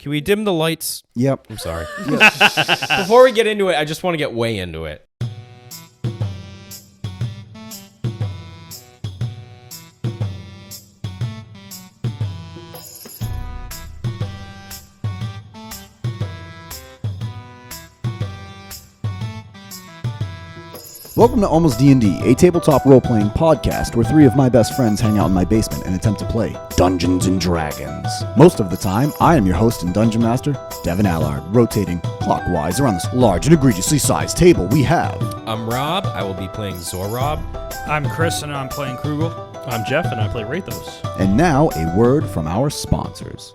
Can we dim the lights? Yep. I'm sorry. Before we get into it, I just want to get way into it. Welcome to Almost D&D, a tabletop role-playing podcast where three of my best friends hang out in my basement and attempt to play Dungeons & Dragons. Most of the time, I am your host and Dungeon Master, Devin Allard. Rotating clockwise around this large and egregiously sized table, we have... I'm Rob. I will be playing Zorob. I'm Chris, and I'm playing Krugel. I'm Jeff, and I play Rathos. And now, a word from our sponsors.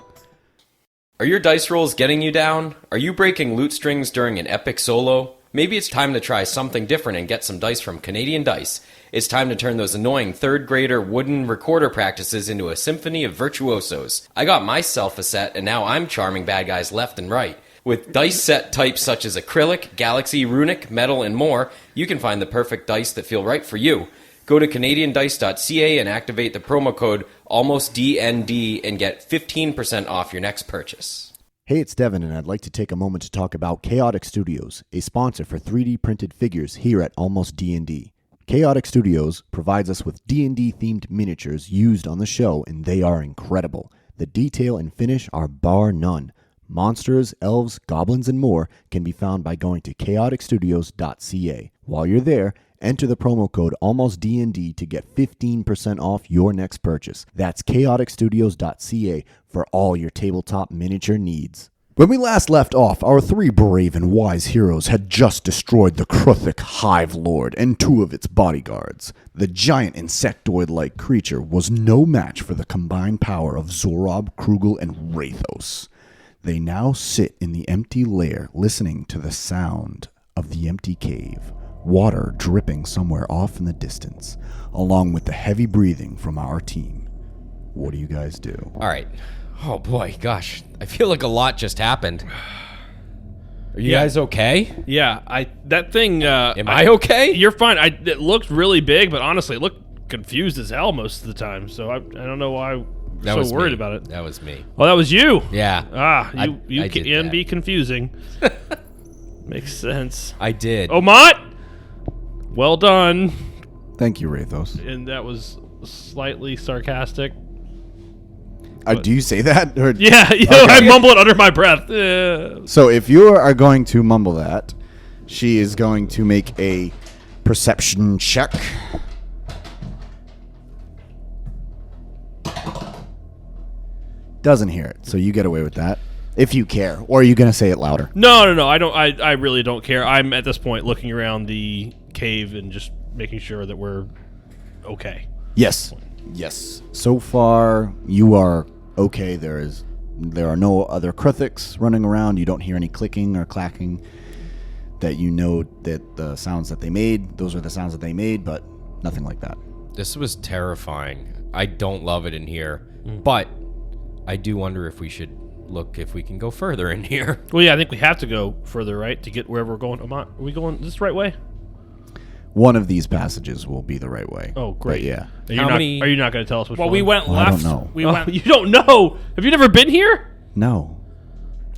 Are your dice rolls getting you down? Are you breaking loot strings during an epic solo? Maybe it's time to try something different and get some dice from Canadian Dice. It's time to turn those annoying third-grader wooden recorder practices into a symphony of virtuosos. I got myself a set, and now I'm charming bad guys left and right. With dice set types such as acrylic, galaxy, runic, metal, and more, you can find the perfect dice that feel right for you. Go to CanadianDice.ca and activate the promo code ALMOSTDND and get 15% off your next purchase. Hey, it's Devin, and I'd like to take a moment to talk about Chaotic Studios, a sponsor for 3D printed figures here at Almost D&D. Chaotic Studios provides us with D&D themed miniatures used on the show, and they are incredible. The detail and finish are bar none. Monsters, elves, goblins, and more can be found by going to chaoticstudios.ca. While you're there, enter the promo code ALMOSTDND to get 15% off your next purchase. That's chaoticstudios.ca for all your tabletop miniature needs. When we last left off, our three brave and wise heroes had just destroyed the Kruthic Hive Lord and two of its bodyguards. The giant insectoid-like creature was no match for the combined power of Zorob, Krugel, and Rathos. They now sit in the empty lair, listening to the sound of the empty cave. Water dripping somewhere off in the distance, along with the heavy breathing from our team. What do you guys do? All right. Oh, boy. Gosh. I feel like a lot just happened. Are you guys okay? Yeah, that thing... Am I okay? You're fine. It looked really big, but honestly, it looked confused as hell most of the time, so I don't know why I'm so worried about it. That was me. Oh, that was you? Yeah. You I did can that. be confusing. Makes sense. I did. Omot! Well done. Thank you, Rathos. And that was slightly sarcastic. Do you say that? Or... Yeah, I mumble it under my breath. So if you are going to mumble that, she is going to make a perception check. Doesn't hear it, so you get away with that. If you care. Or are you going to say it louder? No. I don't. I really don't care. I'm at this point looking around the cave and just making sure that we're okay. Yes. So far, you are okay. There are no other Kruthics running around. You don't hear any clicking or clacking. That you know that the sounds that they made, those are the sounds that they made, but nothing like that. This was terrifying. I don't love it in here, but I do wonder if we should look if we can go further in here. Well, yeah, I think we have to go further, right, to get wherever we're going. Are we going this the right way? One of these passages will be the right way. Oh, great. But yeah. Are you not going to tell us which one? Well, we went Well, left. I don't know. We went. You don't know? Have you never been here? No.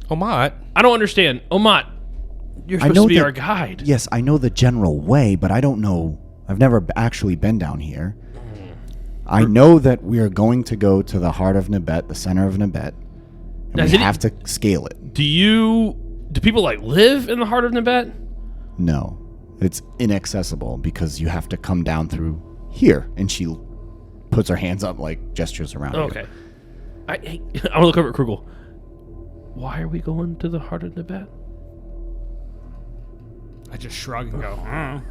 Omot. I don't understand. Omot, you're supposed to be our guide. Yes, I know the general way, but I don't know. I've never actually been down here. I know that we are going to go to the heart of Nibet, the center of Nibet. And we have to scale it. Do people live in the heart of Nibet? No. It's inaccessible because you have to come down through here. And she puts her hands up, gestures around. Okay. I'm going to look over at Krugel. Why are we going to the heart of Nibet? I just shrug and go,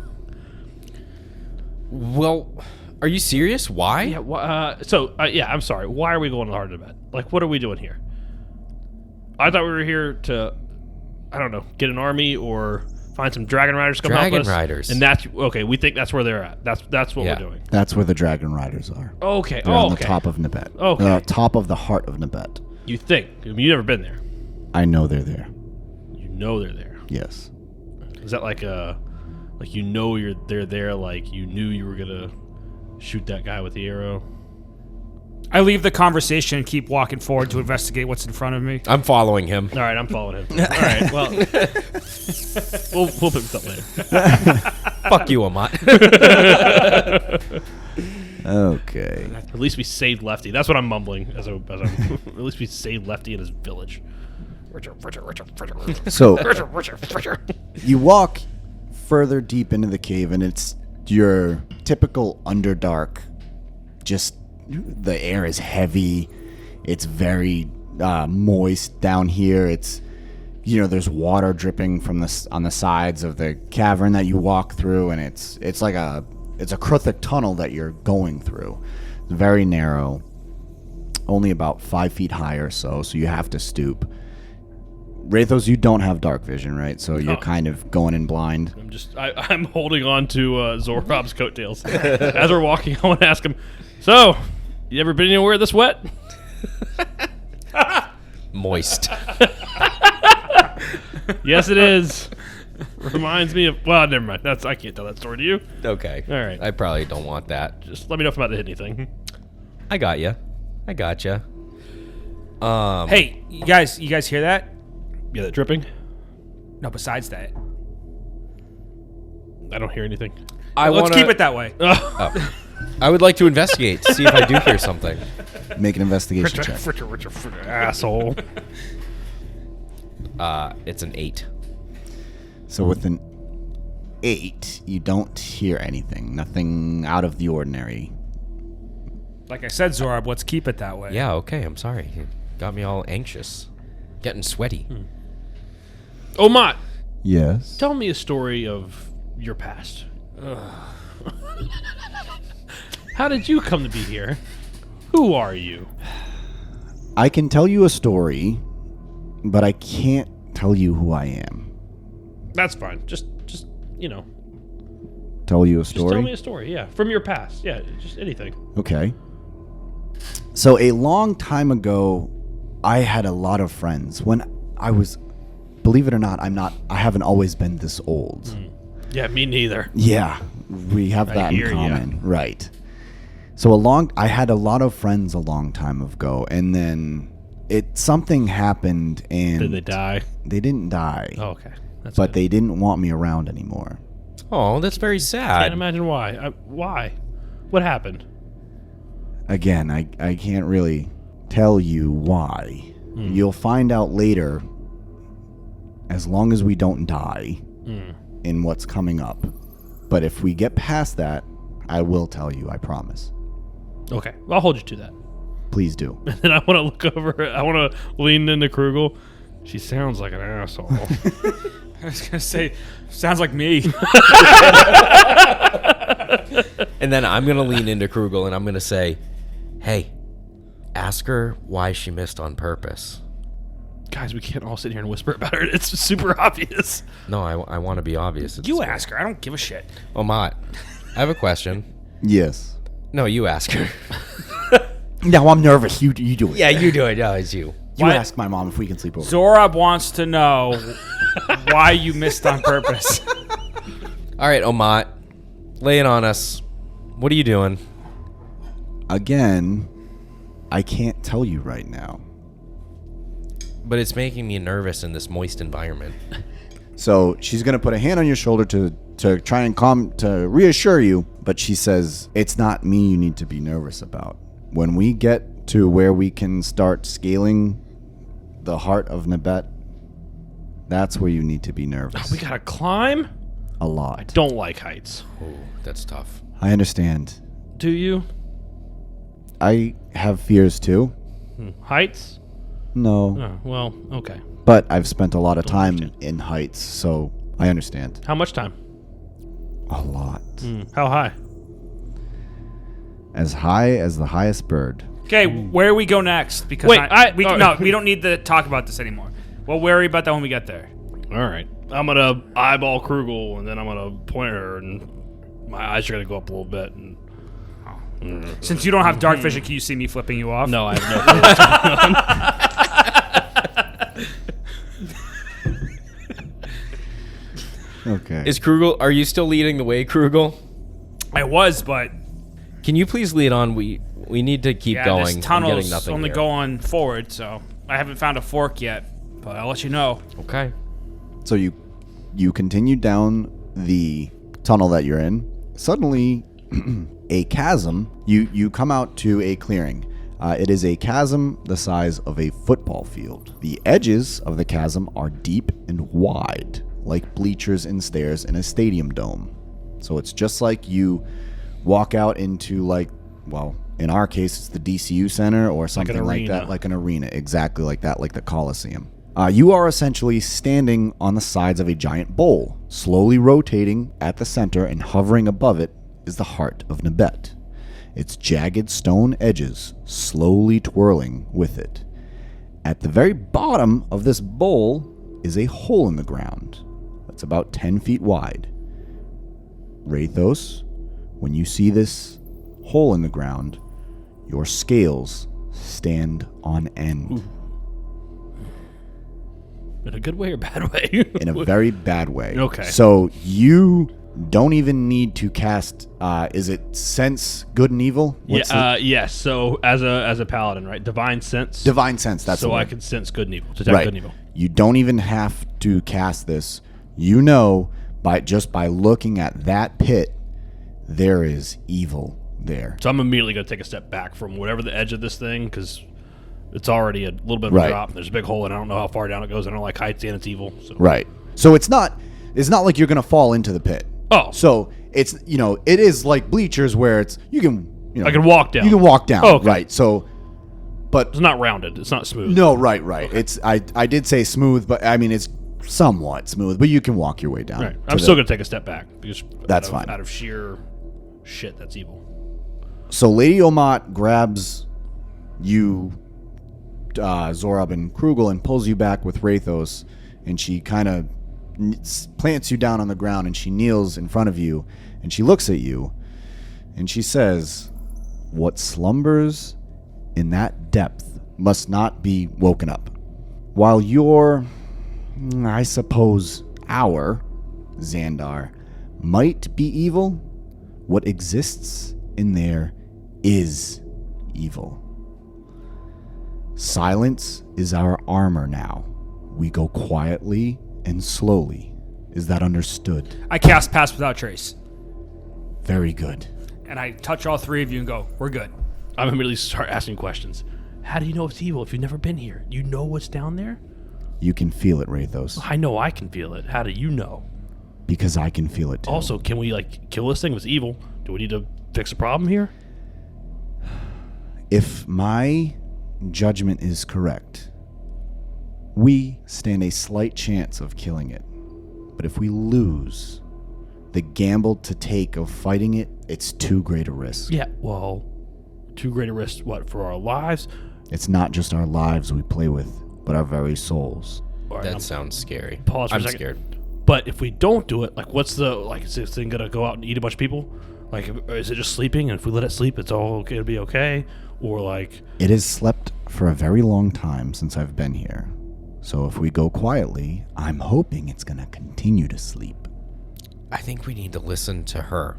Well, are you serious? Why? Yeah, I'm sorry. Why are we going to the heart of Nibet? What are we doing here? I thought we were here to, I don't know, get an army or find some dragon riders to come help us. Dragon riders. And that's, okay, we think that's where they're at. That's what we're doing. That's where the dragon riders are. Okay. They're on the top of Nibet. Okay. They're on top of the heart of Nibet. You think. You've never been there. I know they're there. You know they're there. Yes. Is that they're there, like you knew you were going to shoot that guy with the arrow? I leave the conversation and keep walking forward to investigate what's in front of me. I'm following him. All right, I'm following him. All right, well, we'll pick this up later. Fuck you, Omot. Okay. At least we saved Lefty. That's what I'm mumbling as I'm at least we saved Lefty in his village. So you walk further deep into the cave, and it's your typical underdark. Just the air is heavy. It's very moist down here. It's there's water dripping from on the sides of the cavern that you walk through, and it's a Kruthic tunnel that you're going through. It's very narrow, only about 5 feet high or so you have to stoop. Wraithos, you don't have dark vision, right? So you're kind of going in blind. I'm holding on to Zorob's coattails. As we're walking, I want to ask him, so, you ever been anywhere this wet? Moist. Yes, it is. Reminds me of... Well, never mind. I can't tell that story to you. Okay. All right. I probably don't want that. Just let me know if I'm about to hit anything. I got you. Hey, you guys hear that? Yeah, that dripping? No, besides that. I don't hear anything. Let's keep it that way. I would like to investigate to see if I do hear something. Make an investigation check. Asshole. It's an 8. So with an 8, you don't hear anything. Nothing out of the ordinary. Like I said, Zorob, let's keep it that way. Yeah, okay, I'm sorry. You got me all anxious. Getting sweaty. Omot, Yes. tell me a story of your past. How did you come to be here? Who are you? I can tell you a story, but I can't tell you who I am. That's fine. Just Tell you a just story? tell me a story. Yeah, from your past. Yeah, just anything. Okay. So a long time ago, I had a lot of friends. When I was, believe it or not, I haven't always been this old. Yeah, me neither. Yeah, we have I that in hear ya. common. Right. So I had a lot of friends a long time ago, and then something happened, and Did they die? they didn't die, Oh, okay. That's but good. they didn't want me around anymore. Oh, that's very Can't sad. imagine why. Why? What happened? Again, I can't really tell you why. You'll find out later, as long as we don't die in what's coming up. But if we get past that, I will tell you, I promise. Okay, I'll hold you to that. Please do. And I want to look over. I want to lean into Krugel. She sounds like an asshole. I was gonna say, sounds like me. And then I'm going to lean into Krugel and I'm going to say, hey, ask her why she missed on purpose. Guys, we can't all sit here and whisper about her. It's super obvious. No, I want to be obvious. You ask her. I don't give a shit. Omot, I have a question. Yes. No, you ask her. No, I'm nervous. You do it. Yeah, you do it. No, it's you. You Why- ask my mom if we can sleep over. Zorob wants to know why you missed on purpose. All right, Omot, lay it on us. What are you doing? Again, I can't tell you right now. But it's making me nervous in this moist environment. So she's gonna put a hand on your shoulder to try and to reassure you, but she says it's not me you need to be nervous about. When we get to where we can start scaling the heart of Nabet, that's where you need to be nervous. We gotta climb? A lot. Don't like heights. Oh, that's tough. I understand. Do you? I have fears too. Heights? No. Oh, well, okay. But I've spent a lot of time understand. in heights, so I understand. How much time? A lot. How high? As high as the highest bird. Okay, where do we go next? Because Wait, no, we don't need to talk about this anymore. We'll worry about that when we get there. All right. I'm gonna eyeball Krugel, and then I'm gonna point at her, and my eyes are gonna go up a little bit. And Since you don't have dark vision, can you see me flipping you off? no, I have no clue what's going on. Okay. Is Krugel, are you still leading the way, Krugel? I was, but Can you please lead on? We need to keep Yeah, going. this I'm tunnel's getting nothing only here. going forward, so I haven't found a fork yet, but I'll let you know. Okay. So you continue down the tunnel that you're in. Suddenly, a chasm. You come out to a clearing. It is a chasm the size of a football field. The edges of the chasm are deep and wide, like bleachers and stairs in a stadium dome. So it's just like you walk out into, like, well, in our case, it's the DCU Center or something like that, like an arena, exactly like that, like the Coliseum. You are essentially standing on the sides of a giant bowl. Slowly rotating at the center and hovering above it is the heart of Nibet. Its jagged stone edges slowly twirling with it. At the very bottom of this bowl is a hole in the ground that's about 10 feet wide. Rathos, when you see this hole in the ground, your scales stand on end. Ooh. In a good way or bad way? In a very bad way. Okay. So you don't even need to cast, is it sense good and evil? Yes. So as a paladin, right? Divine sense. Divine sense, that's so the word. I can sense good and evil. Detect Right. good and evil. You don't even have to cast this. You know, by looking at that pit, there is evil there. So I'm immediately going to take a step back from whatever the edge of this thing, because it's already a little bit of a Right. drop. And there's a big hole, and I don't know how far down it goes. I don't like heights, and it's evil. So. Right. So it's not like you're gonna fall into the pit. Oh. So it's, it is like bleachers where it's I can walk down. You can walk down. Oh, okay. Right. So, but It's not rounded. It's not smooth. no, right. It's I did say smooth, but I mean it's somewhat smooth, but you can walk your way down. Right. I'm still going to take a step back. Because That's fine. Out of sheer shit, that's evil. So Lady Omot grabs you, Zorab and Krugel, and pulls you back with Rathos, and she kind of plants you down on the ground, and she kneels in front of you, and she looks at you, and she says, "What slumbers in that depth must not be woken up. While your, I suppose, our Xandar might be evil, what exists in there is evil. Silence is our armor now. We go quietly and slowly. Is that understood?" I cast Pass Without Trace, Very good. and I touch all three of you and go, "We're good." I'm immediately start asking questions. How do you know it's evil if you've never been here? You know what's down there? You can feel it, Rathos, I know I can feel it. How do you know? because I can feel it too. Also, can we kill this thing if it's evil? Do we need to fix a problem here? If my judgment is correct, we stand a slight chance of killing it. But if we lose, the gamble to take of fighting it, it's too great a risk. Yeah, well, too great a risk, what, for our lives? It's not just our lives we play with, but our very souls. All right, That I'm- sounds scary. Pause for a I'm second. scared. But if we don't do it, what's the, is this thing going to go out and eat a bunch of people? Is it just sleeping, and if we let it sleep, it's all okay, it'll be okay? Or It has slept for a very long time since I've been here. So if we go quietly, I'm hoping it's going to continue to sleep. I think we need to listen to her.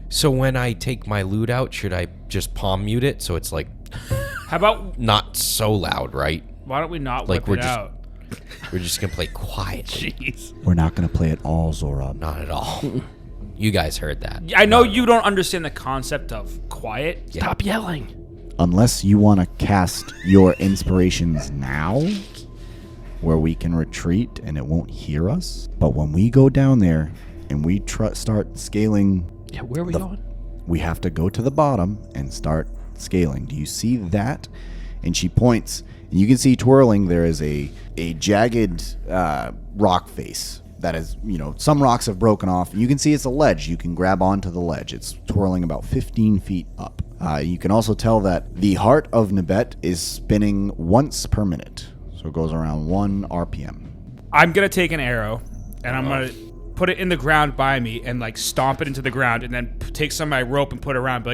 So when I take my lute out, should I just palm mute it so it's How about not so loud, right? why don't we not Like, whip we're it just- out? We're just gonna play quietly. jeez. We're not going to play it all, Zorab. Not at all. You guys heard that. I know you don't understand the concept of quiet. Stop yelling. Unless you want to cast your inspirations now, where we can retreat and it won't hear us. But when we go down there and we start scaling, Yeah, where are we going? we have to go to the bottom and start scaling. Do you see that? And she points, and you can see twirling there is a jagged rock face that is, some rocks have broken off. You can see it's a ledge. You can grab onto the ledge. It's twirling about 15 feet up. You can also tell that the heart of Nibet is spinning once per minute. So it goes around 1 RPM. I'm gonna take an arrow, and I'm gonna put it in the ground by me, and stomp it into the ground, and then take some of my rope and put it around,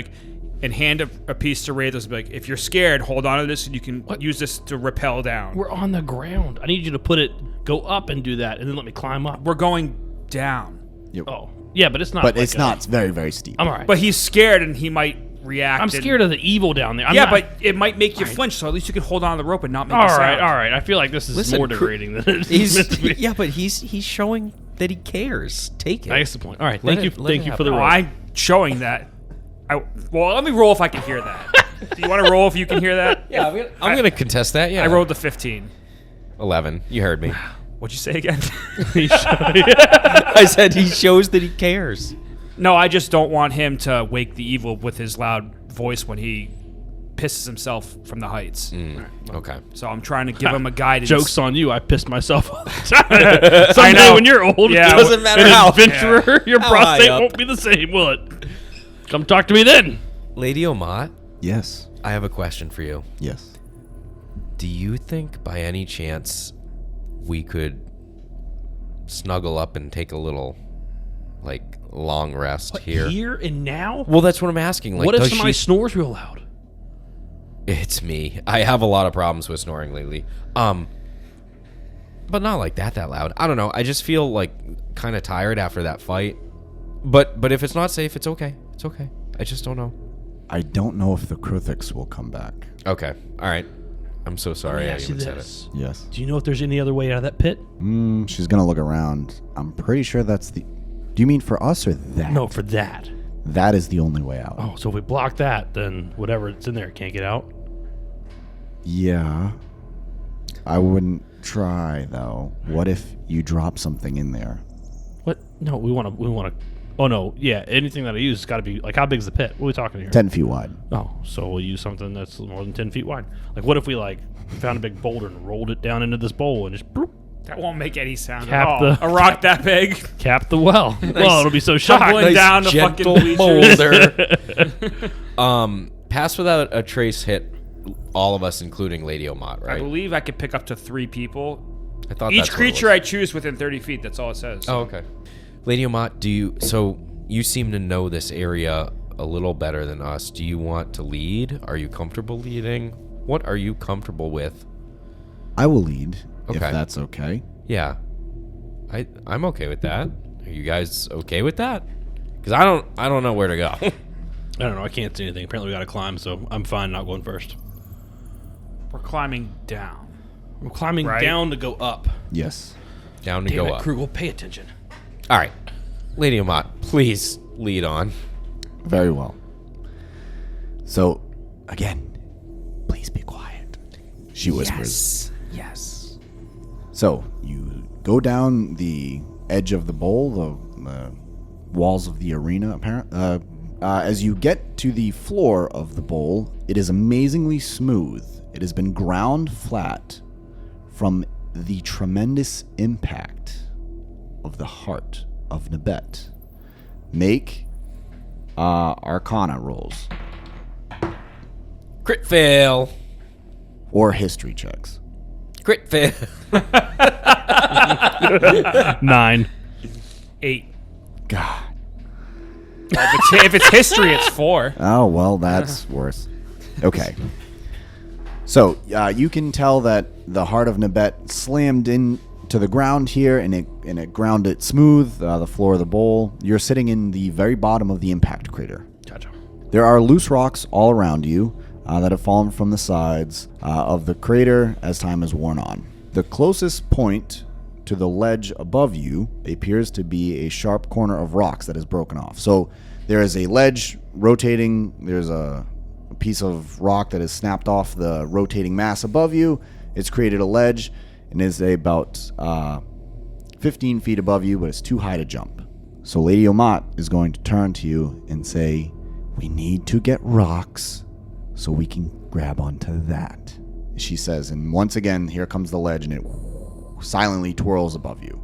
and hand a piece to Rathos, and be like, "If you're scared, hold on to this, and you can use this to rappel down." We're on the ground. I need you to go up and do that, and then let me climb up. We're going down. Oh, yeah, but it's not. But it's not. It's very, very steep. I'm all right. But he's scared, and he might react. I'm scared of the evil down there. But it might make you flinch, so at least you can hold on to the rope and not make all a sound. right, all right. I feel like this is more degrading than it is meant to be. Yeah, but he's showing that he cares. Take it. That's the point. All right, Let thank you for the No, roll. I'm showing that. Well, let me roll if I can hear that. Do you want to roll if you can hear that? Yeah, I'm gonna contest that. Yeah, I rolled the 15. 11. You heard me. What'd you say again? I said he shows that he cares. No, I just don't want him to wake the evil with his loud voice when he pisses himself from the heights. Okay. So I'm trying to give him a guidance. Joke's on you. I pissed myself all the time. Someday know. when you're old, Yeah, it doesn't matter an how. adventurer, your How high prostate up. won't be the same, will it? Come talk to me then. Lady Omot, Yes. I have a question for you. Yes. Do you think by any chance we could snuggle up and take a little, like, long rest here? Here and now? Well, that's what I'm asking. Like, What if does somebody she... snores real loud? It's me. I have a lot of problems with snoring lately. But not like that loud. I don't know. I just feel like kind of tired after that fight. But if it's not safe, it's okay. It's okay. I just don't know. I don't know if the Kruthix will come back. Okay. All right. I'm so sorry I Ask you even said it. this. Yes. Do you know if there's any other way out of that pit? She's gonna look around. I'm pretty sure that's the. Do you mean for us or that? No, for that. That is the only way out. Oh, so if we block that, then whatever it's in there can't get out. Yeah. I wouldn't try though. What if you drop something in there? What? No, we want to. Oh no, yeah. Anything that I use has got to be like, how big is the pit? What are we talking here? 10 feet wide. Oh, so we'll use something that's more than 10 feet wide. Like, what if we like found a big boulder and rolled it down into this bowl and just bloop, That won't make any sound Cap at all. the- A rock that big. cap the well? Well, it'll be so shocked. Tumbling down the fucking gentle bleachers. boulder. Pass without a trace hit all of us, including Lady Omot, I right? believe I could pick up to 3 people. I thought Each that's what it creature was. I choose within 30 feet. That's all it says. Oh, okay. Lady Omot, so you seem to know this area a little better than us. Do you want to lead? Are you comfortable leading? What are you comfortable with? I will lead if Okay. that's okay. Yeah. I'm okay with that. Are you guys okay with that? Because I don't know where to go. I don't know. I can't see anything. Apparently, we got to climb, so I'm fine not going first. We're climbing down. I'm climbing Right. down to go up. Yes. Down to Damn go it, up. Krugel, pay attention. All right. Lady Omot, please lead on. Very well. So, again, please be quiet. She whispers. Yes. So, you go down the edge of the bowl, the walls of the arena, apparently. As you get to the floor of the bowl, it is amazingly smooth. It has been ground flat from the tremendous impact of the heart of Nabet. Make Arcana rolls Crit fail. or history checks. Crit fail. 9. 8. God. If it's history, it's 4. Oh, well, that's worse. Okay. So, you can tell that the heart of Nabet slammed into the ground here, and it ground it smooth, the floor of the bowl. You're sitting in the very bottom of the impact crater. Gotcha. There are loose rocks all around you that have fallen from the sides of the crater as time has worn on. The closest point to the ledge above you appears to be a sharp corner of rocks that is broken off. So there is a ledge rotating. There's a piece of rock that is snapped off the rotating mass above you. It's created a ledge and is about 15 feet above you, but it's too high to jump. So Lady Omot is going to turn to you and say, "We need to get rocks so we can grab onto that," she says. And once again, here comes the ledge, and it silently twirls above you.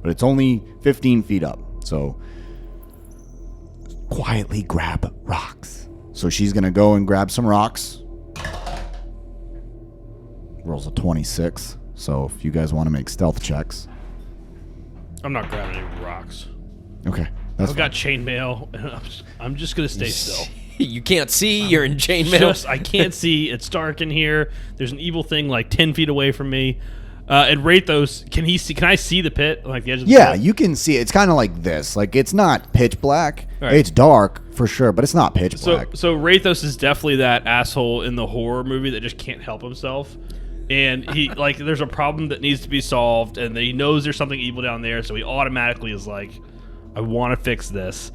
But it's only 15 feet up, so quietly grab rocks. So she's going to go and grab some rocks. Rolls a 26, so if you guys want to make stealth checks. I'm not grabbing any rocks. Okay, that's I've got chainmail, and I'm just going to stay still. You can't see. You're in chainmail. I can't see. It's dark in here. There's an evil thing like 10 feet away from me. And Rathos, can he see? Can I see the pit, like the edge of the Yeah, pit? you can see it. It's kind of like this. Like, it's not pitch black. Right. It's dark for sure, but it's not pitch black. So Rathos is definitely that asshole in the horror movie that just can't help himself, and he like there's a problem that needs to be solved, and he knows there's something evil down there, so he automatically is like, I want to fix this.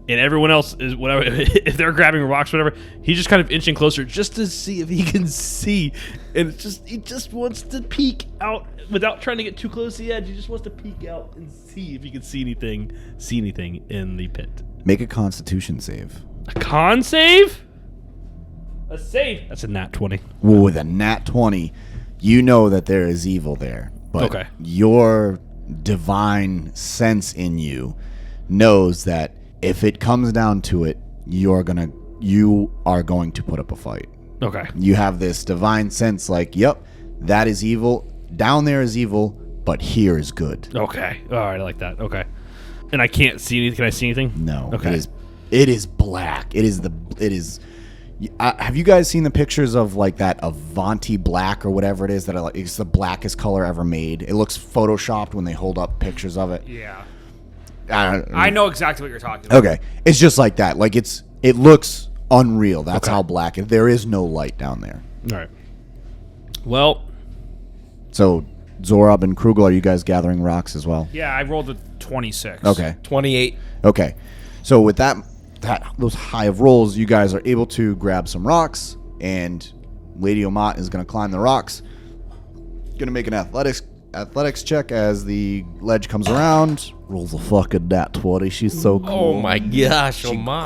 And everyone else is whatever. If they're grabbing rocks, whatever, he's just kind of inching closer just to see if he can see. And he just wants to peek out without trying to get too close to the edge. He just wants to peek out and see if he can see anything in the pit. Make a Constitution save. A con save? A save? That's a nat 20. With a nat 20, you know that there is evil there. But Okay. your divine sense in you knows that if it comes down to it, you are going to put up a fight. Okay. You have this divine sense like, yep, that is evil. Down there is evil, but here is good. Okay. All right. I like that. Okay. And I can't see anything. Can I see anything? No. Okay. It is black. It is. Have you guys seen the pictures of like that Avanti black or whatever it is that it's the blackest color ever made? It looks photoshopped when they hold up pictures of it. Yeah. I know exactly what you're talking about. Okay, it's just like that. Like it looks unreal. That's Okay. how black it. There is no light down there. All right. Well, So Zorab and Krugel, are you guys gathering rocks as well? Yeah, I rolled a 26. Okay. 28. Okay. So with those high of rolls, you guys are able to grab some rocks, and Lady Omot is going to climb the rocks. Going to make an athletics check as the ledge comes around. Rolls a fucking nat 20. She's so cool. Oh my gosh, She oh my.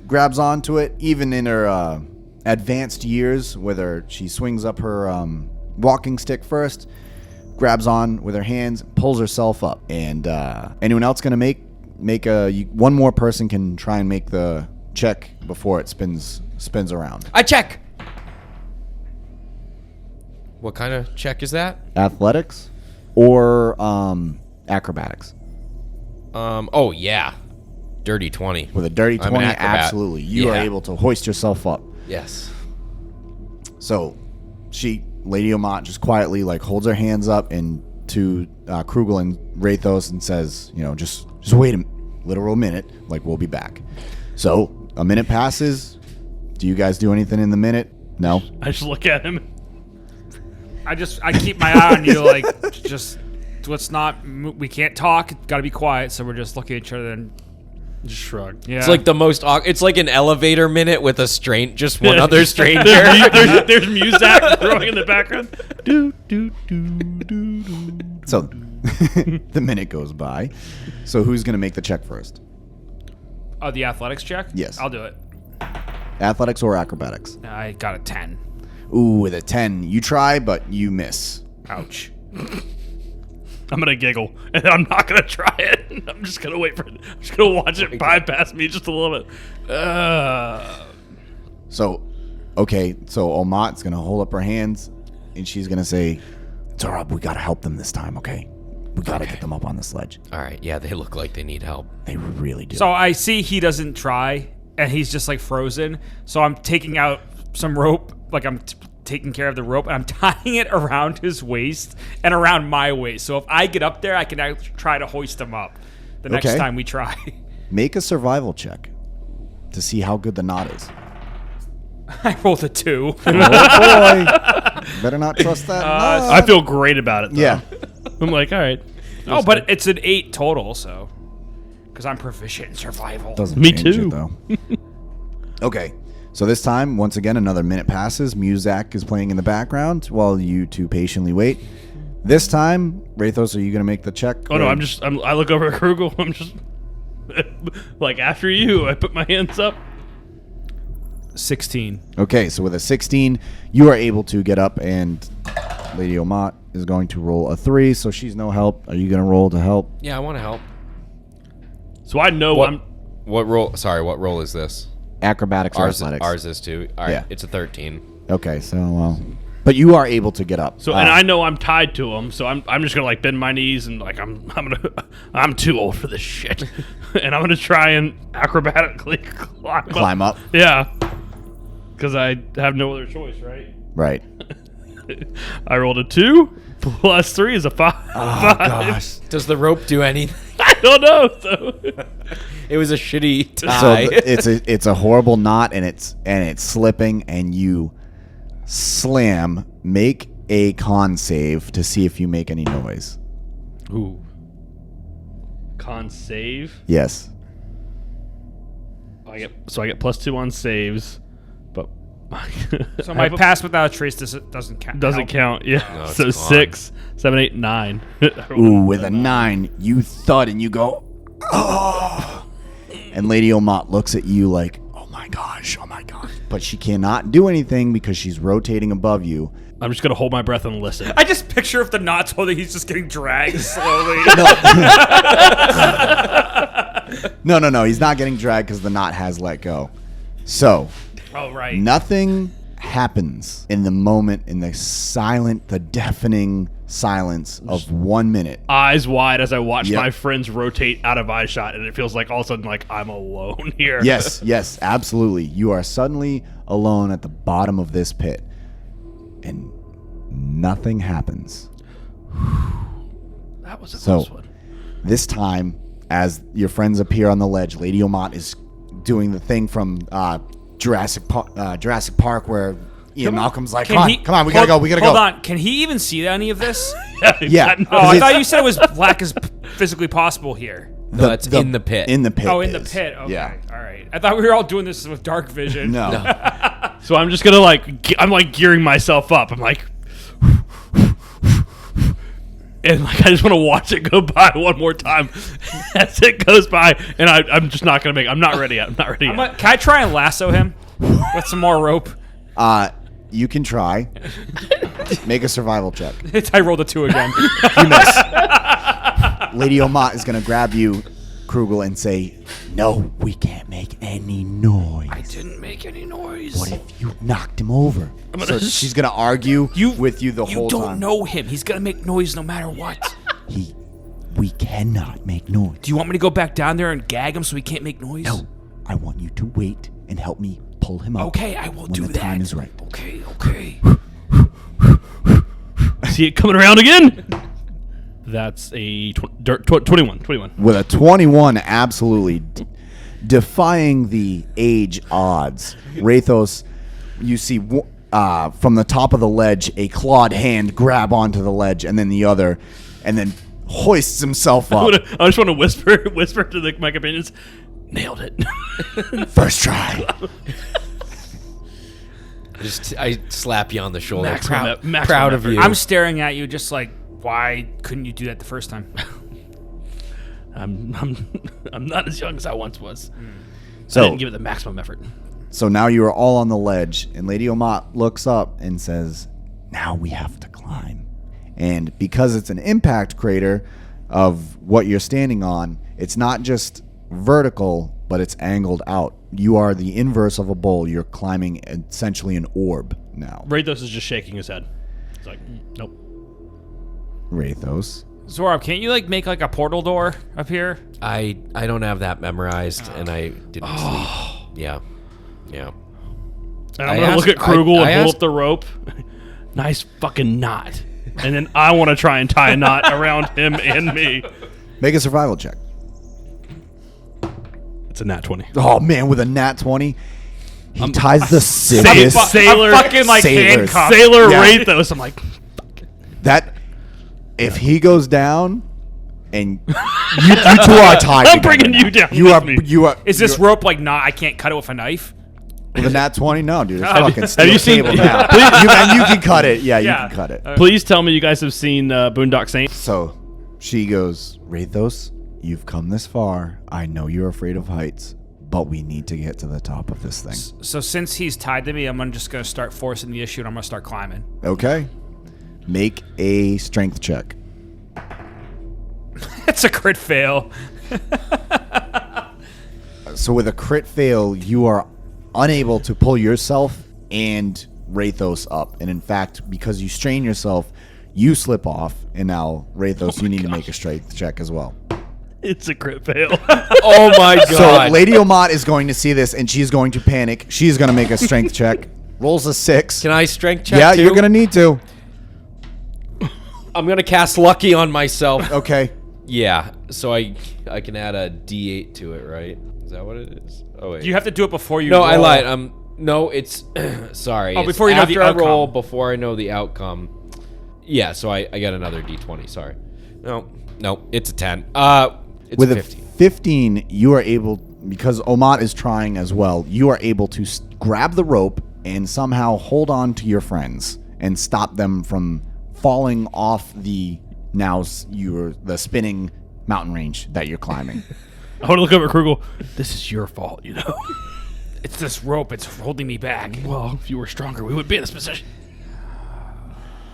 grabs onto it, even in her advanced years, whether she swings up her walking stick first, grabs on with her hands, pulls herself up. And anyone else going to make one more person can try and make the check before it spins around. I check. What kind of check is that? Athletics or acrobatics. Oh yeah. Dirty 20. With a dirty I'm 20, an acrobat. absolutely. You are Yeah. able to hoist yourself up. Yes. So Lady Omot just quietly like holds her hands up and to Krugel and Rathos and says, just wait a literal minute, like we'll be back. So a minute passes. Do you guys do anything in the minute? No. I just look at him. I keep my eye on you, like, just we can't talk, gotta be quiet, so we're just looking at each other and Just shrug. yeah. It's like the most. It's like an elevator minute with just one other stranger. there's music growing in the background. Do do do do do. So the minute goes by. So who's going to make the check first? the athletics check? Yes. I'll do it. Athletics or acrobatics? I got a 10. Ooh, with a 10. You try, but you miss. Ouch. I'm gonna giggle, and I'm not gonna try it. I'm just gonna wait for it. I'm just gonna watch it bypass me just a little bit. So Omot's going to hold up her hands, and she's going to say, Zorab, we got to help them this time, okay? We got to get them up on the sledge. All right. Yeah, they look like they need help. They really do. So I see he doesn't try, and he's just like frozen. So I'm taking out some rope, like I'm taking care of the rope, and I'm tying it around his waist and around my waist. So if I get up there, I can actually try to hoist him up the next Okay. time we try. Make a survival check to see how good the knot is. I rolled a 2. Oh, boy. Better not trust that knot. I feel great about it, though. Yeah. I'm like, all right. Oh, but it's an 8 total, so. Because I'm proficient in survival. Doesn't Me change too. it, though. Okay. So this time, once again, another minute passes. Muzak is playing in the background while you two patiently wait. This time, Rathos, are you going to make the check? Oh, no, I look over at Krugel. I'm just, like, after you. I put my hands up. 16. Okay, so with a 16, you are able to get up, and Lady Omot is going to roll a 3, so she's no help. Are you going to roll to help? Yeah, I want to help. So I know What roll? Sorry, what roll is this? Acrobatics or athletics? Ours is too. All right, Yeah. it's a 13. Okay, so, but you are able to get up. So and I know I'm tied to him, so I'm just gonna like bend my knees and like I'm too old for this shit, and I'm gonna try and acrobatically Climb up. Yeah, because I have no other choice, right? Right. I rolled a 2 plus 3 is a 5. Oh gosh. Does the rope do anything? I don't know. So. It was a shitty So tie. it's a horrible knot, and it's slipping, and you slam. Make a con save to see if you make any noise. Ooh. Con save. Yes. I get plus 2 on saves, but So my pass without a trace doesn't count. doesn't count. Yeah. No, it's So gone. 6, 7, 8, 9. Ooh, with a 9, you thud and you go, oh. And Lady Omot looks at you like, oh my gosh. But she cannot do anything because she's rotating above you. I'm just gonna hold my breath and listen. I just picture if the knot's holding, he's just getting dragged slowly. No. He's not getting dragged because the knot has let go. So, Oh, right. nothing happens in the moment, in the deafening silence of 1 minute. Eyes wide as I watch Yep. my friends rotate out of eye shot, and it feels like all of a sudden like I'm alone here. Yes, absolutely. You are suddenly alone at the bottom of this pit, and nothing happens. That was a So, close one. this time, as your friends appear on the ledge, Lady Omot is doing the thing from Jurassic Park where Ian Malcolm's like, come on, we gotta go. Hold on. Can he even see any of this? Yeah. Got no- Oh, I it's- thought you said it was black as physically possible here. No, it's in the pit. In the pit. Oh, in the is. pit. Okay. Yeah. All right. I thought we were all doing this with dark vision. No. So I'm just gonna I'm like gearing myself up. I'm like, and like I just want to watch it go by one more time as it goes by, and I'm just not gonna I'm not ready yet. I'm not ready yet. Can I try and lasso him with some more rope? You can try. Make a survival check. I rolled a 2 again. You miss. Lady Omot is going to grab you, Krugel, and say, no, we can't make any noise. I didn't make any noise. What if you knocked him over? So she's going to argue with you the whole You time. don't know him. He's gonna make noise no matter what. We cannot make noise. Do you want me to go back down there and gag him so he can't make noise? No, I want you to wait and help me pull him up. Okay, I will when do the that. time is right. Okay. See it coming around again. That's a 21. With a 21, absolutely defying the age odds. Wraithos, you see from the top of the ledge, a clawed hand grab onto the ledge, and then the other, and then hoists himself up. I just want to whisper to my companions, nailed it. First try. I slap you on the shoulder. Maximum Proud of effort. you. I'm staring at you just like, why couldn't you do that the first time? I'm not as young as I once was. So I didn't give it the maximum effort. So now you are all on the ledge, and Lady Omot looks up and says, now we have to climb. And because it's an impact crater of what you're standing on, it's not just vertical, but it's angled out. You are the inverse of a bowl. You're climbing essentially an orb now. Rathos is just shaking his head. It's like, nope. Wraithos. Zorab, can't you make a portal door up here? I don't have that memorized, and I didn't sleep. Yeah. And I'm I going to look asked- at Krugel I and hold asked- up the rope. Nice fucking knot. And then I want to try and tie a knot around him and me. Make a survival check. It's a nat 20. Oh, man, with a nat 20, he ties the Sailor- sickest. Sailor- I'm fucking Sailors. handcuffed. Sailor Yeah. Rathos. I'm like, That, if he goes down, and you two are tied I'm together bringing now. you down You with are. me. You are. Is this rope not? I can't cut it with a knife. With a nat 20? No, dude. It's Have fucking you steel seen- cable now. You can cut it. Yeah, you can cut it. please tell me you guys have seen Boondock Saints. So she goes, Wraithos, you've come this far. I know you're afraid of heights, but we need to get to the top of this thing. So since he's tied to me, I'm just gonna start forcing the issue, and I'm gonna start climbing. Okay. Make a strength check. It's a crit fail. So with a crit fail, you are unable to pull yourself and Wraithos up. And in fact, because you strain yourself, you slip off. And now, Wraithos, you need to make a strength check as well. It's a crit fail. Oh my So god. Lady Omot is going to see this, and she's going to panic. She's going to make a strength check. Rolls a 6. Can I strength check Yeah, too? you're going to need to. I'm gonna cast Lucky on myself. Okay. Yeah, so I can add a D8 to it, right? Is that what it is? Oh wait. You have to do it before you. No, roll. I lied. No, it's sorry. Oh, it's before you know the after I roll, outcome. before I know the outcome. Yeah, so I got another D20. Sorry. No, it's a 10. It's With a a 15. 15, you are able, because Omot is trying as well, you are able to grab the rope and somehow hold on to your friends and stop them from falling off the the spinning mountain range that you're climbing. I want to look over at Krugel. This is your fault, you know. It's this rope. It's holding me back. Well, if you were stronger, we would be in this position.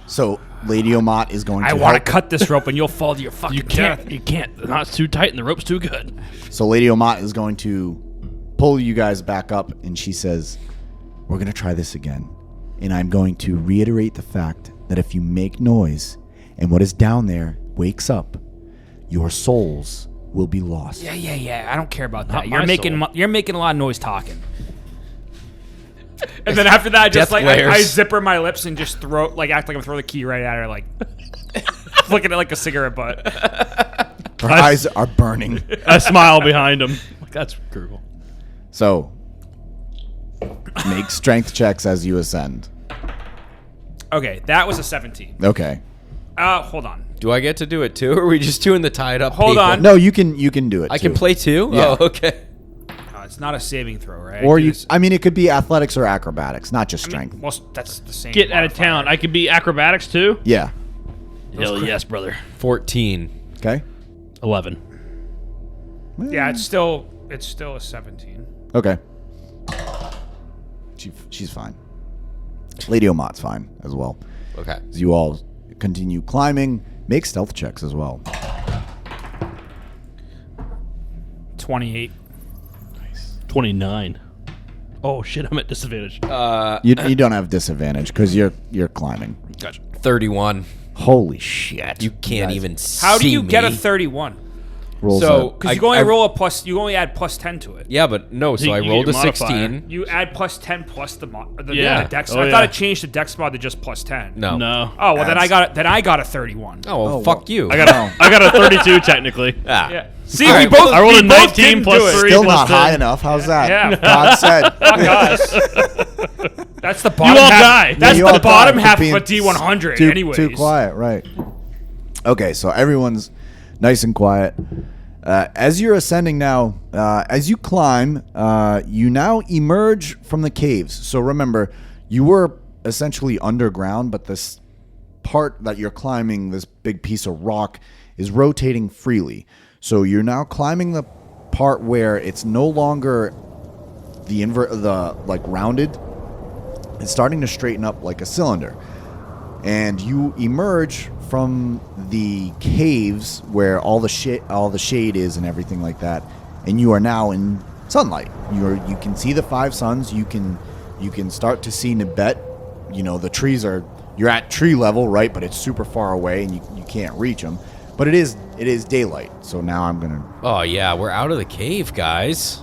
So Lady Omot is going to I want to help. cut this rope, and you'll fall to your fucking You death. can't. The knot's too tight and the rope's too good. So Lady Omot is going to pull you guys back up, and she says, we're going to try this again. And I'm going to reiterate the fact that if you make noise and what is down there wakes up, your souls will be lost. Yeah. I don't care about Not that. my You're making a lot of noise talking. And then after that, I just Death I glares. zipper my lips and just act like I'm throwing the key right at her, like flicking it like a cigarette butt. Her eyes are burning. I smile behind him. Like, that's Krugel. So make strength checks as you ascend. Okay, that was a 17. Okay. Hold on. Do I get to do it too, or are we just doing the tied up? Hold people? on. No, you can do it. I can too. play too. Yeah. Oh, okay. It's not a saving throw, right? Or I mean, it could be athletics or acrobatics, not just strength. Well, that's the same. Get out of modifier. town. I could be acrobatics too. Yeah. Hell yes, brother. 14. Okay. 11. Yeah, it's still a 17. Okay. She's fine. Lady Omot's fine as well. Okay. As you all continue climbing, make stealth checks as well. 28. 29. Oh shit! I'm at disadvantage. You don't have disadvantage because you're climbing. Gotcha. 31. Holy shit! You can't even see How do you get a me. 31? rolls So- up. Because you only roll a plus. You only add plus 10 to it. Yeah, but no. So You- I you rolled get a your modifier. 16. You add plus 10 plus the Yeah. the dex. Oh, I thought yeah. it changed the dex mod to just plus 10. No. No. Oh well, then I got a 31. Oh, well, Oh, fuck well. you. I got a 32 technically. Ah. Yeah. See, All we right, both. I rolled we a both 19 didn't plus do it. 3 Still plus not 10. high enough. How's that? Yeah. God said. Fuck us. That's the bottom all half. die. That's You all the bottom die for half of being a D100. Too, anyways. too quiet, right? Okay, so everyone's nice and quiet. As you're ascending now, as you climb, you now emerge from the caves. So remember, you were essentially underground, but this part that you're climbing, this big piece of rock, is rotating freely. So you're now climbing the part where it's no longer the rounded. It's starting to straighten up like a cylinder. And you emerge from the caves where all the shade is and everything like that, and you are now in sunlight. You can see the 5 suns. You can start to see Nibet. You know, the trees you're at tree level, right? But it's super far away and you can't reach them. But it is daylight. So now I'm gonna. Oh yeah, we're out of the cave, guys.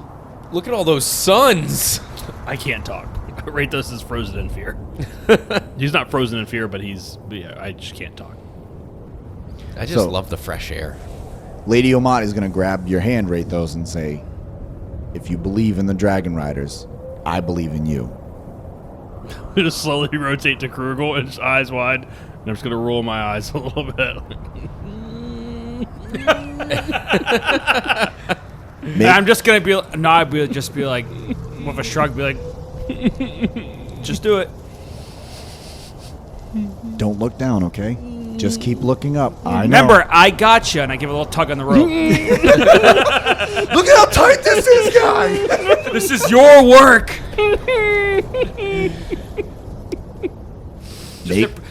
Look at all those suns. I can't talk. Rathos is frozen in fear. He's not frozen in fear, but I just can't talk. I just So- love the fresh air. Lady Omot is gonna grab your hand, Rathos, and say, "If you believe in the Dragon Riders, I believe in you." I'm just slowly rotate to Krugel and his eyes wide, and I'm just gonna roll my eyes a little bit. And I'm just gonna be just be like, with a shrug, be like, just do it. Don't look down, okay? Just keep looking up. I know. Remember, I got you, and I give a little tug on the rope. Look at how tight this is, guy. This is your work.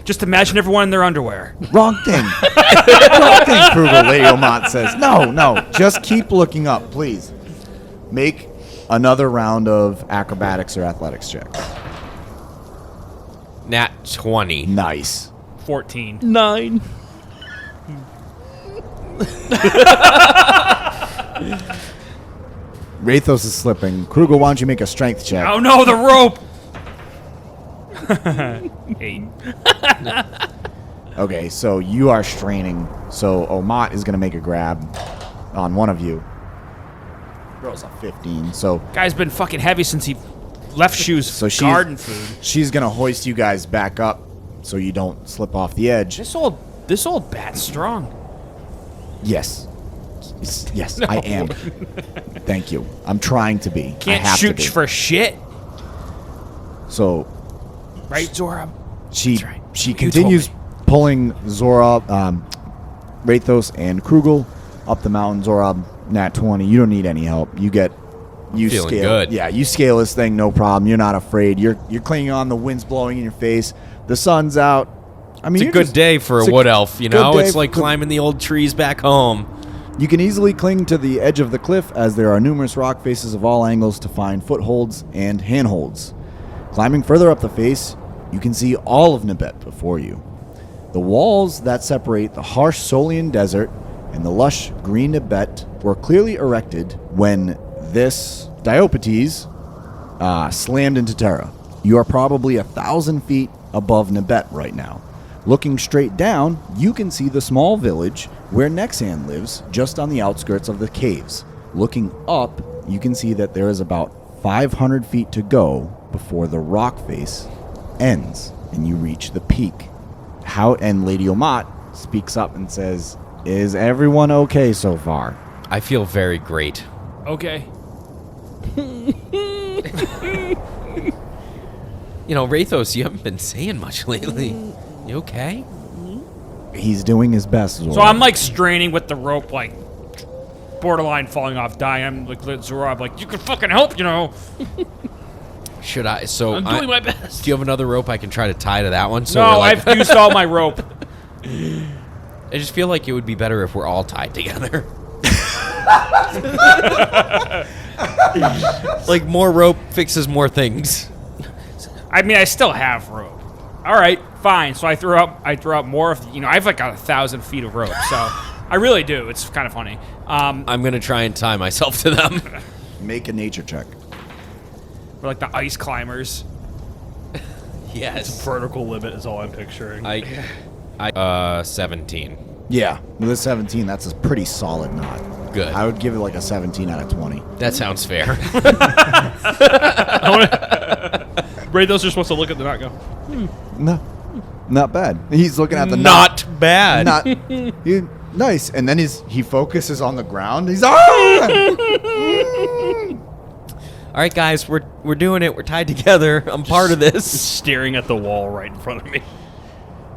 Just imagine everyone in their underwear. Wrong thing. Wrong thing, Krugel, Lady Omot says. No. Just keep looking up, please. Make another round of acrobatics or athletics checks. Nat 20. Nice. 14. 9. Rathos is slipping. Krugel, why don't you make a strength check? Oh no, the rope. 8. Okay, so you are straining. So Omot is going to make a grab on one of you. Rolls a 15. So Guy's been fucking heavy since he left shoes. So she's- garden food. she's going to hoist you guys back up so you don't slip off the edge. This old bat's strong. Yes. Yes, I am. Thank you. I'm trying to be. Can't I have to shoot be. for shit. So Right, Zora? she That's right. she You told continues me. pulling Zora, Rathos, and Krugel up the mountain. Zora, nat 20. You don't need any help. You Feeling scale. good. Yeah, you scale this thing, no problem. You're not afraid. You're clinging on. The wind's blowing in your face. The sun's out. I mean, It's a you're good just- day for it's a wood elf, you good know? day It's like for- climbing the old trees back home. You can easily cling to the edge of the cliff as there are numerous rock faces of all angles to find footholds and handholds. Climbing further up the face, you can see all of Nibet before you. The walls that separate the harsh Solian desert and the lush green Nibet were clearly erected when this Diopetes slammed into Terra. You are probably 1,000 feet above Nibet right now. Looking straight down, you can see the small village where Nexan lives, just on the outskirts of the caves. Looking up, you can see that there is about 500 feet to go before the rock face ends and you reach the peak. And Lady Omot speaks up and says, "Is everyone okay so far?" I feel very great. Okay. You know, Rathos, you haven't been saying much lately. You okay? He's doing his best, Zora. So I'm like straining with the rope, like borderline falling off, dying. I'm like Zora. I'm like, you can fucking help, you know. Should I? So I'm doing my best. Do you have another rope I can try to tie to that one? So No, we're like, I've used all my rope. I just feel like it would be better if we're all tied together. Like more rope fixes more things. I mean, I still have rope. All right, fine. So I threw up more of, I have like 1,000 feet of rope. So I really do. It's kind of funny. I'm gonna try and tie myself to them. Make a nature check. We're like the ice climbers. Yes. Vertical limit is all I'm picturing. 17. Yeah, with a 17, that's a pretty solid knot. Good. I would give it like a 17 out of 20. That sounds fair. Rathos just wants to look at the knot and go, No, not bad. He's looking at the Not bad. knot. Nice. And then he focuses on the ground. He's All right, guys, we're doing it. We're tied together. I'm part of this. staring at the wall right in front of me.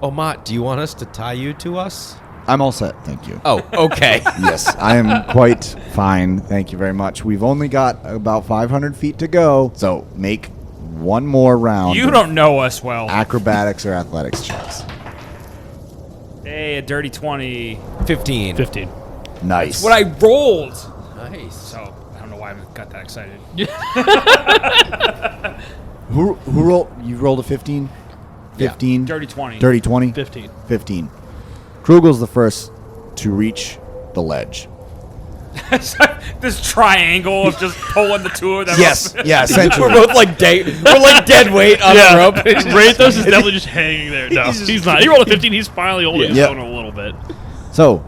Omot, do you want us to tie you to us? I'm all set, thank you. Oh, okay. Yes, I am quite fine. Thank you very much. We've only got about 500 feet to go, so make one more round. You of don't know us well. acrobatics or athletics checks. Hey, a dirty 20. 15. 15. Nice. What I rolled. Nice. So I don't know why I got that excited. Who rolled? You rolled a 15. 15. Dirty 20. Dirty 20. 15. 15. Krugel's the first to reach the ledge. This triangle of just pulling the two of them. Yes, up. yeah, We're essentially. both like dead weight on the rope. Rathos is definitely just hanging there. No, he's not. He rolled a 15. He's finally holding his Yeah. phone a little bit. So,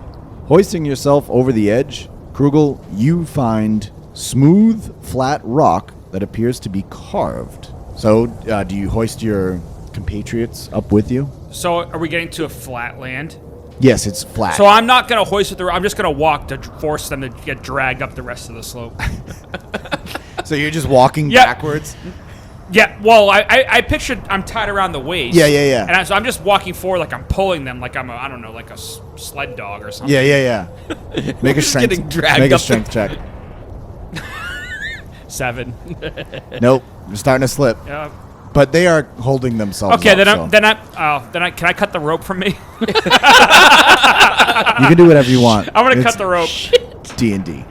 hoisting yourself over the edge, Krugel, you find smooth, flat rock that appears to be carved. So, do you hoist your compatriots up with you? So are we getting to a flat land? Yes, it's flat. So I'm not going to hoist with the rope. I'm just going to walk to force them to get dragged up the rest of the slope. So you're just walking Yep. backwards? Yeah, well, I pictured I'm tied around the waist. Yeah. And so I'm just walking forward like I'm pulling them like I'm I don't know, like a sled dog or something. Yeah. Make a just strength. getting dragged Make a up the- strength check. 7. Nope, you're starting to slip. Yeah. But they are holding themselves. Okay, up, then can I cut the rope from me? you can do whatever you want. I'm gonna It's cut the rope. D&D.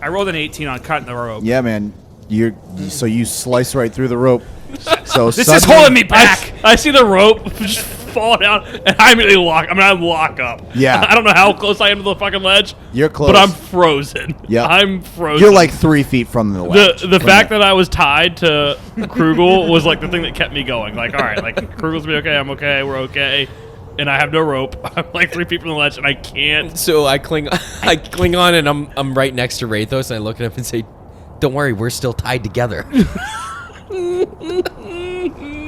I rolled an 18 on cutting the rope. Yeah, man. So you slice right through the rope. So This is suddenly- holding me back. I see the rope just fall down, and I immediately lock. I mean, I lock up. Yeah. I don't know how close I am to the fucking ledge. You're close. But I'm frozen. Yep. I'm frozen. You're like 3 feet from the ledge. The fact that I was tied to Krugel was like the thing that kept me going. Like, all right, like Krugel's be okay, I'm okay, we're okay. and I have no rope. I'm like 3 feet from the ledge, and I can't. So I cling on, and I'm right next to Rathos, and I look at him and say, "Don't worry, we're still tied together."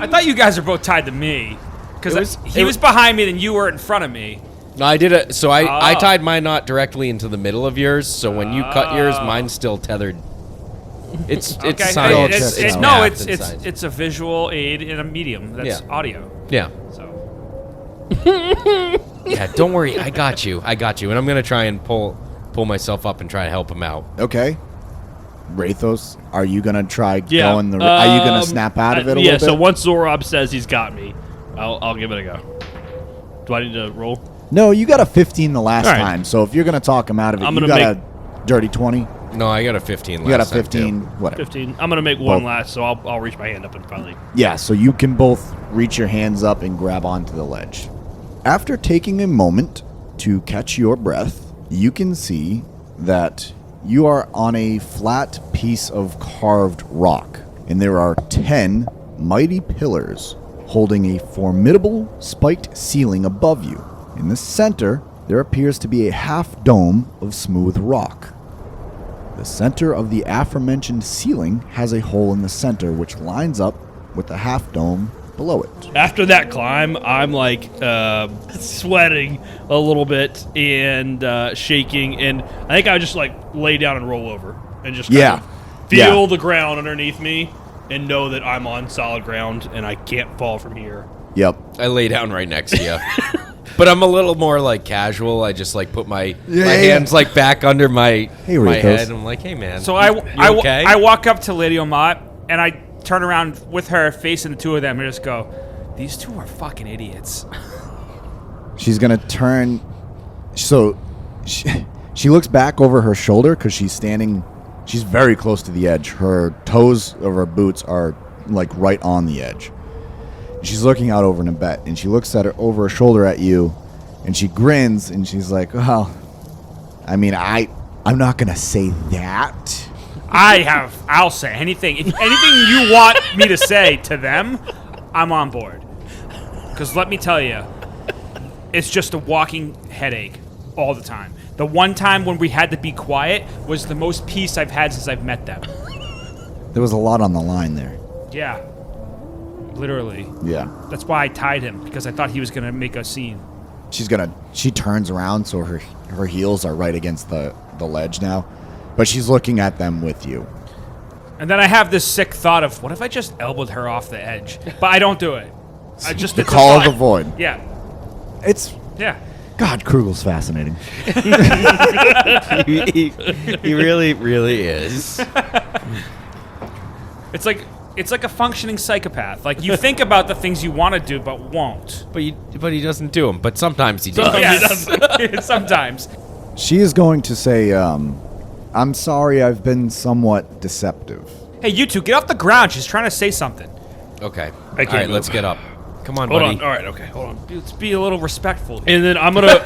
I thought you guys were both tied to me. Because he was behind me, then you were in front of me. No, I did it. So I tied my knot directly into the middle of yours. So when you cut yours, mine's still tethered. It's science. It's a visual aid in a medium that's audio. Yeah. So. Yeah. Don't worry, I got you, and I'm gonna try and pull myself up and try to help him out. Okay. Rathos, are you gonna try going the? Are you gonna snap out of it a little bit? Yeah. So once Zorob says he's got me, I'll give it a go. Do I need to roll? No, you got a 15 the last time. So if you're gonna talk him out of it, you got a dirty 20. No, I got a 15. You got a 15. Whatever. 15. I'm gonna make one last, so I'll reach my hand up and finally. Yeah. So you can both reach your hands up and grab onto the ledge. After taking a moment to catch your breath, you can see that you are on a flat piece of carved rock, and there are 10 mighty pillars holding a formidable spiked ceiling above you. In the center, there appears to be a half dome of smooth rock. The center of the aforementioned ceiling has a hole in the center which lines up with the half dome below it. After that climb, I'm like sweating a little bit and shaking, and I think I would just like lay down and roll over and just kind of feel the ground underneath me and know that I'm on solid ground and I can't fall from here. Yep. I lay down right next to you. But I'm a little more like casual. I just like put my hands like back under my head. I'm like, hey man. So okay? I walk up to Lady Omot and I turn around with her, facing the two of them, and just go, "These two are fucking idiots." She's gonna turn. So she looks back over her shoulder because she's standing. She's very close to the edge. Her toes of her boots are like right on the edge. She's looking out over Nabet, and she looks at her over her shoulder at you, and she grins, and she's like, "Well, I mean, I'm not gonna say that." I'll say anything. If anything you want me to say to them, I'm on board. Because let me tell you, it's just a walking headache all the time. The one time when we had to be quiet was the most peace I've had since I've met them. There was a lot on the line there. Yeah. Literally. Yeah. That's why I tied him, because I thought he was going to make a scene. She turns around so her heels are right against the ledge now. But she's looking at them with you. And then I have this sick thought of, what if I just elbowed her off the edge? But I don't do it. The call of the void. Yeah. Yeah. God, Krugel's fascinating. he really, really is. It's like a functioning psychopath. Like, you think about the things you want to do but won't. But he doesn't do them. But sometimes he does. Yes. Sometimes. She is going to say, "I'm sorry I've been somewhat deceptive." Hey, you two, get off the ground. She's trying to say something. Okay. I can't All right, move. Let's get up. Come on, Hold buddy. on. All right. Okay. Hold on. Let's be a little respectful. And then I'm gonna.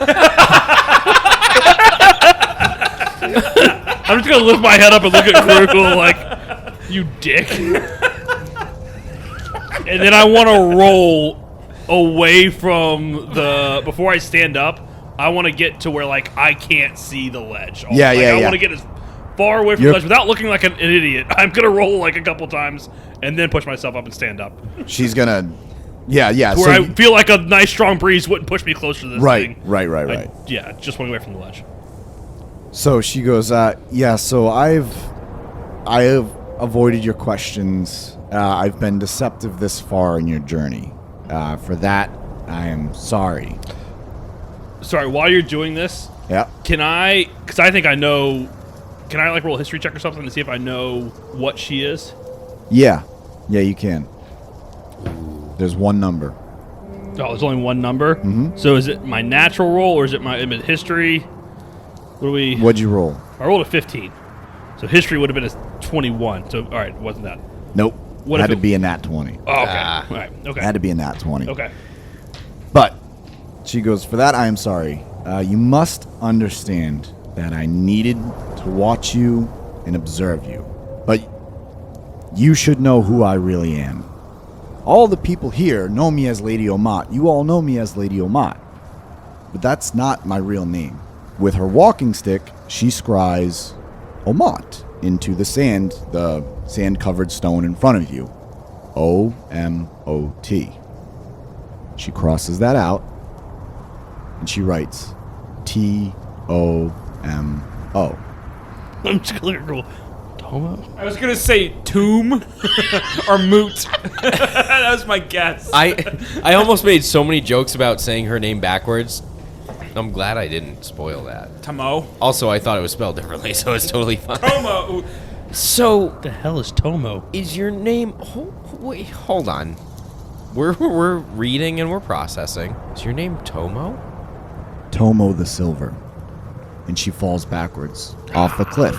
I'm just gonna lift my head up and look at Krugel like, "You dick." And then I want to roll away from before I stand up. I want to get to where like I can't see the ledge. I want to get as far away from the ledge without looking like an idiot. I'm gonna roll like a couple times and then push myself up and stand up. She's gonna, yeah. Where I feel like a nice strong breeze wouldn't push me closer to this thing. Right. Just went away from the ledge. So she goes, "Yeah. So I have avoided your questions. I've been deceptive this far in your journey. For that, I am sorry." Sorry, while you're doing this, can I, because I think I know, can I like roll a history check or something to see if I know what she is? Yeah, you can. There's one number. Oh, there's only one number? Mm-hmm. So is it my natural roll or is it my history? What'd you roll? I rolled a 15. So history would have been a 21. So, all right, it wasn't that. Nope. Had to be a nat 20. Oh, okay. All right, okay. Had to be a nat 20. Okay. But she goes, "For that, I am sorry. You must understand that I needed to watch you and observe you. But you should know who I really am. All the people here know me as Lady Omot. You all know me as Lady Omot. But that's not my real name. With her walking stick, she scries Omot into the sand-covered stone in front of you. O-M-O-T. She crosses that out, and she writes T-O-M-O. I'm just gonna go, Tomo? I was gonna say tomb or moot. That was my guess. I almost made so many jokes about saying her name backwards. I'm glad I didn't spoil that. Tomo. Also, I thought it was spelled differently, so it's totally fine. Tomo. So, What the hell is Tomo? is your name... wait, hold on. We're reading and we're processing. Is your name Tomo? Tomo the Silver. And she falls backwards off the cliff.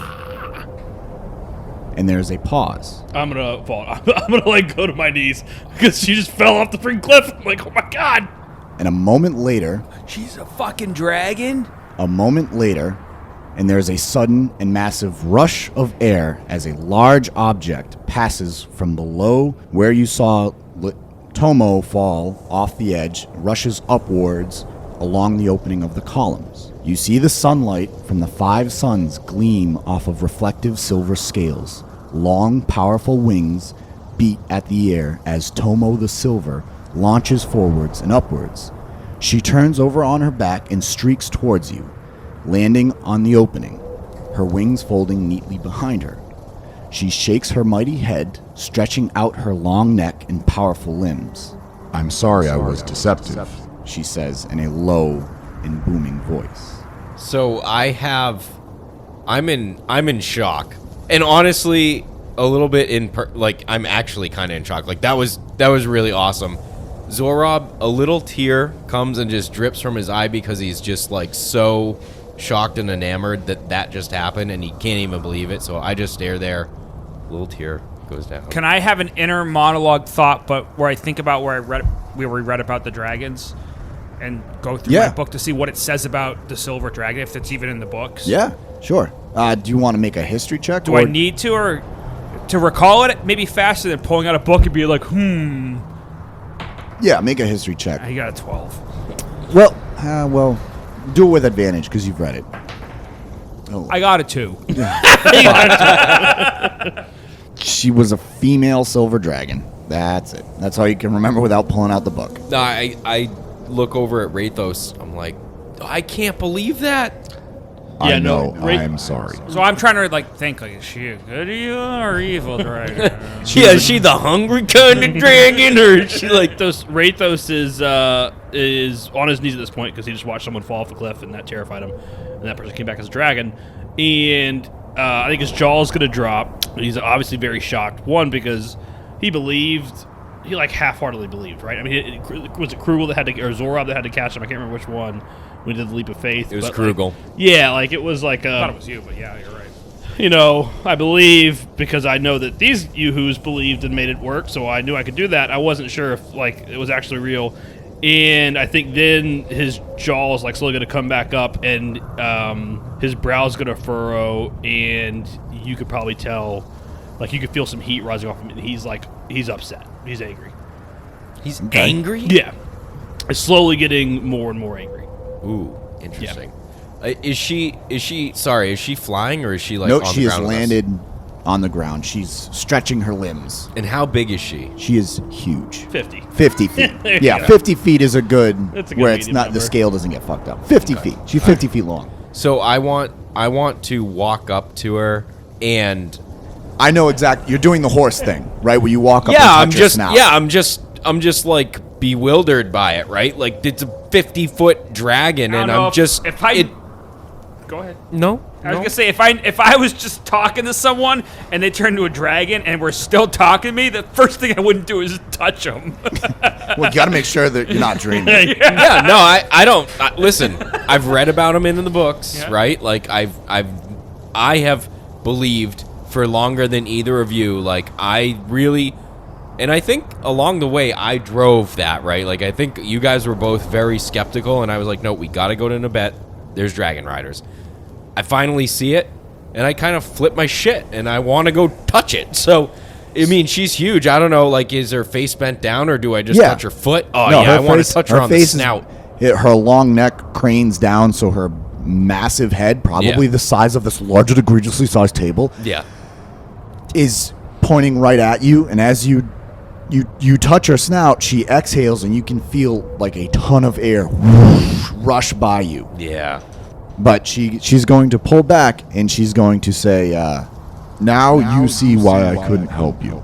And there's a pause. I'm gonna fall. I'm gonna like go to my knees because she just fell off the freaking cliff. I'm like, oh my god. And a moment later, She's a fucking dragon. and there's a sudden and massive rush of air as a large object passes from below where you saw Tomo fall off the edge, rushes upwards along the opening of the columns. You see the sunlight from the 5 suns gleam off of reflective silver scales. Long, powerful wings beat at the air as Tomo the Silver launches forwards and upwards. She turns over on her back and streaks towards you, landing on the opening, her wings folding neatly behind her. She shakes her mighty head, stretching out her long neck and powerful limbs. "I'm sorry I was deceptive," she says in a low and booming voice. So I'm in shock, and honestly, a little bit I'm actually kind of in shock. Like that was really awesome. Zorob, a little tear comes and just drips from his eye because he's just like so shocked and enamored that just happened, and he can't even believe it. So I just stare there. A little tear goes down. Can I have an inner monologue thought, but where I think about where we read about the dragons, and go through my book to see what it says about the silver dragon, if it's even in the books? Yeah, sure. Do you want to make a history check? Do I need to, or to recall it? Maybe faster than pulling out a book and be like, Yeah, make a history check. I got a 12. Well, do it with advantage because you've read it. Oh. I got a 2. She was a female silver dragon. That's it. That's all you can remember without pulling out the book. No, I look over at Rathos. I'm like, I can't believe that. I know. I'm sorry. So I'm trying to think, is she a good or evil dragon? Is she the hungry kind of dragon, or is she like Rathos is on his knees at this point because he just watched someone fall off the cliff and that terrified him, and that person came back as a dragon, and I think his jaw's gonna drop. He's obviously very shocked. One, because he half-heartedly believed, right? I mean, was it Krugel that had to, or Zorob that had to catch him? I can't remember which one. We did the leap of faith. It was Krugel. It was like I thought it was you, but yeah, you're right. I believe because I know that these Yoo-hoos believed and made it work, so I knew I could do that. I wasn't sure if it was actually real, and I think then his jaw is slowly going to come back up, and his brow's going to furrow, and you could probably tell, you could feel some heat rising off him, and he's upset, he's angry. He's angry? Yeah, it's slowly getting more and more angry. Ooh, interesting. Yeah. Is she flying, or is she No, on she the has ground? landed on the ground. She's stretching her limbs. And how big is she? She is huge. 50. 50 feet. There you Yeah, go. 50 feet is a good, That's a good where it's medium not, the number. scale doesn't get fucked up. 50 feet. She's 50 feet long. So I want to walk up to her and I know exactly. You're doing the horse thing, right? Where you walk up and touch her snout. I'm just bewildered by it, right? It's a 50-foot dragon, and I'm just Go ahead. No. I was gonna say if I was just talking to someone and they turned into a dragon and were still talking to me, the first thing I wouldn't do is touch them. Well, you got to make sure that you're not dreaming. Yeah, no, I don't. Listen, I've read about them in the books, right? I have believed for longer than either of you. I really, and I think along the way I drove that, right? I think you guys were both very skeptical, and I was like, no, we got to go to Nabet. There's dragon riders. I finally see it, and I kind of flip my shit, and I want to go touch it. So I mean, she's huge. I don't know, like, is her face bent down, or do I just Yeah. touch her foot? Oh, No, yeah, I want to touch her on the snout. Her long neck cranes down, so her massive head, probably Yeah. the size of this large and egregiously sized table, Yeah. is pointing right at you. And as you touch her snout, she exhales, and you can feel like a ton of air whoosh, rush by you. Yeah. But she's going to pull back, and she's going to say, now you see why I couldn't help you.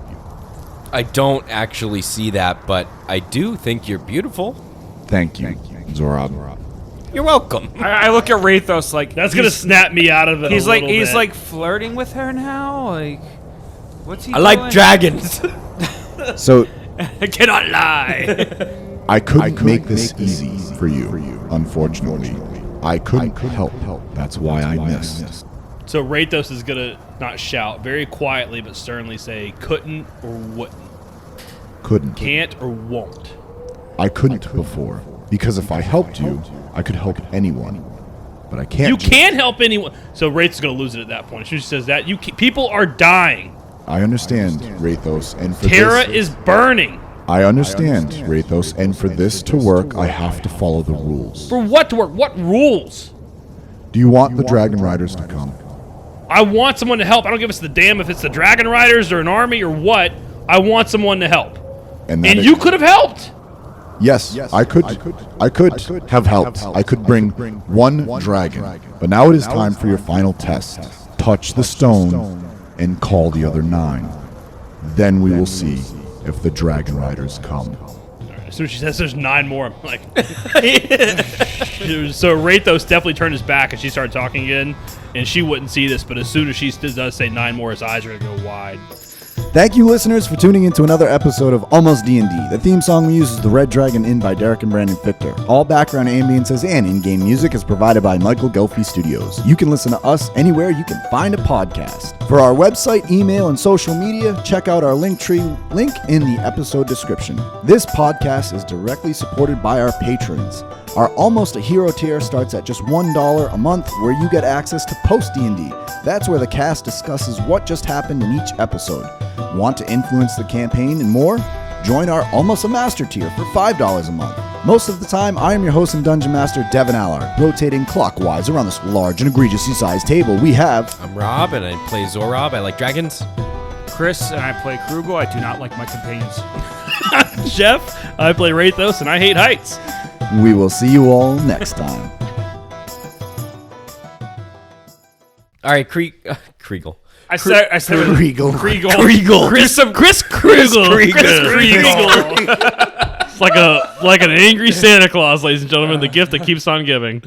I don't actually see that, but I do think you're beautiful. Thank you, Zorab. You're welcome. I look at Rathos like That's gonna snap me out of it. He's a like little bit. like flirting with her now. Like, what's he? I like doing? dragons. So I cannot lie. I couldn't make this easy for you, unfortunately. I couldn't help. That's why I missed. So Rathos is gonna not shout, very quietly but sternly say, "Couldn't or wouldn't, Couldn't. can't or won't." I couldn't before, because if I helped you, I could help anyone. But I can't. You can't help anyone. So Rathos is gonna lose it at that point. As soon as she says that, people are dying. I understand, Rathos, and for Terra this, is burning. I understand, Rathos, and for this to work, I have to follow the rules. For what to work? What rules? Do you want the Dragon Riders to come? I want someone to help. I don't give us the damn if it's the Dragon Riders or an army or what. I want someone to help. And And you could have helped. Yes, I could have helped. I could bring one dragon. But now it is time for your final test. Touch the stone and call the other 9. Then we will see if the Dragon Riders come. As soon as she says there's 9 more, I'm like... So Rathos definitely turned his back and she started talking again. And she wouldn't see this, but as soon as she does say 9 more, his eyes are going to go wide. Thank you, listeners, for tuning into another episode of Almost D&D. The theme song we use is The Red Dragon Inn by Derek and Brandon Fichter. All background ambiences and in-game music is provided by Michael Gelfie Studios. You can listen to us anywhere you can find a podcast. For our website, email, and social media, check out our Linktree link in the episode description. This podcast is directly supported by our patrons. Our Almost a Hero tier starts at just $1 a month, where you get access to Post D&D. That's where the cast discusses what just happened in each episode. Want to influence the campaign and more? Join our Almost a Master tier for $5 a month. Most of the time, I am your host and Dungeon Master, Devin Allard. Rotating clockwise around this large and egregiously sized table, we have... I'm Rob, and I play Zorab. I like dragons. Chris and I play Krugel. I do not like my companions. Jeff, I play Rathos and I hate heights. We will see you all next time. All right, Kriegel. I said Kriegel. Kriegel. Chris Krugel. It's like an angry Santa Claus, ladies and gentlemen. The gift that keeps on giving.